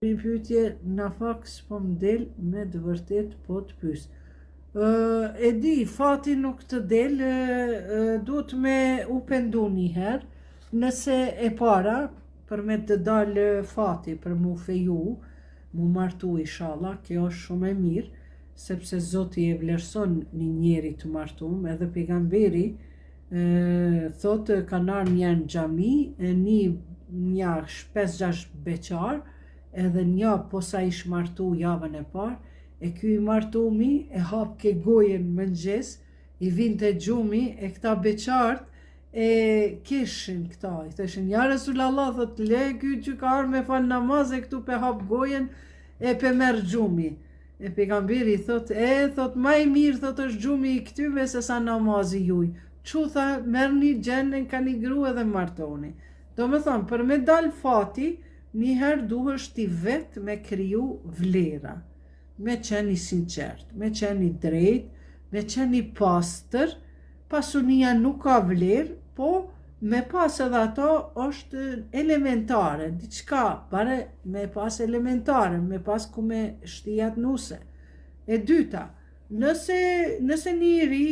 Një pyetje në fakt s'po më del me të vërtet po të pyes. E di, fati nuk të del, duhet me u pendu një herë, nëse e para, për me të dalë fati, për mu feju, mu martu inshallah, kjo është shumë e mirë, sepse Zoti e vlerëson një njeri të martum, edhe pejgamberi thotë kanë arë një në xhami, një 5-6 beqar, edhe një posa ish martu javën e parë, e ky i martumi e hap ke gojen mëngjes, i vinte gjumi, e këta beqart e kishin këta, i theshin, ja Resulallah, thot, le ky që ka arë me fal namaz e këtu pe hap gojen, e pe merë gjumi. E pejgamberi thot, ma i mirë, thot, është gjumi i këtyve se sa namazi juj. Që tha, merë një gjenën, ka një gru edhe martoni. Do me thonë, për me dal fati, njëherë duhesh ti vetë me kriju vlera, me qeni sinqert, me qeni drejt, me qeni pastër. Pasunia nuk ka vlerë, po me pas edhe ato është elementare, diçka, bare me pas elementare, me pas ku me shtijat nuse. E dyta, nëse njëri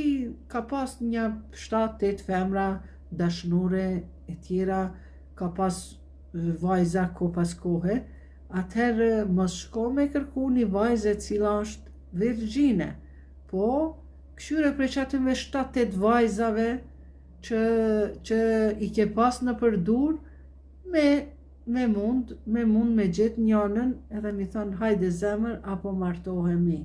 ka pas një 7-8 femra dashnore e tjera, ka pas vajza ko pas kohe, atëherë mos shko me kërku një vajzë e cila është virgjine, po këshyre prej qatëve 7-8 vajzave që i ke pas në përdur, me mund me gjetë njënën edhe mi thonë hajde zemër apo martohemi.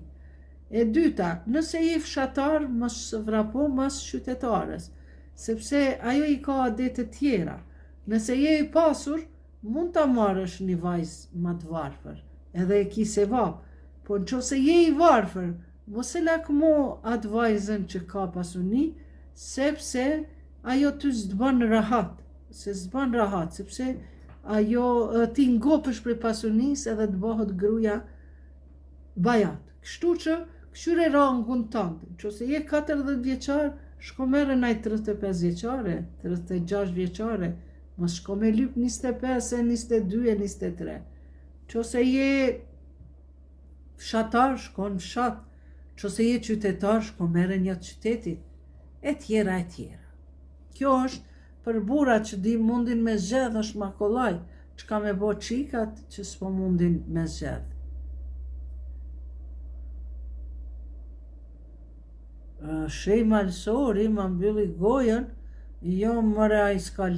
E dyta, nëse je fshatar, mos vrapo mas qytetarës, sepse ajo i ka adete tjera. Nëse je i pasur, mund ta marrësh një vajzë më të varfër, edhe e ki sevap, po në qofse je i varfër, mos e lakmo atë vajzën që ka pasuni, sepse ajo ty s'bën rahat, sepse ajo ti ngopësh për pasunisë edhe të bëhet gruaja bajat. Kështu që këshyre rangun tënd, nëse je 40 vjeçar, shko merre naj 35 vjeçare, 36 vjeçare, mos shko me lyp 25, 22 e 23. Nëse je fshatar, shko në fshat. Nëse je qytetar, shko merre një të qytetit. E tjera. Kjo është për burrat që di mundin me zgjedh, është ma kollaj. Çka me bo qikat që s'po mundin me zgjedh. Shej malsori, ma mbylli gojen, jo mëre a i s'ka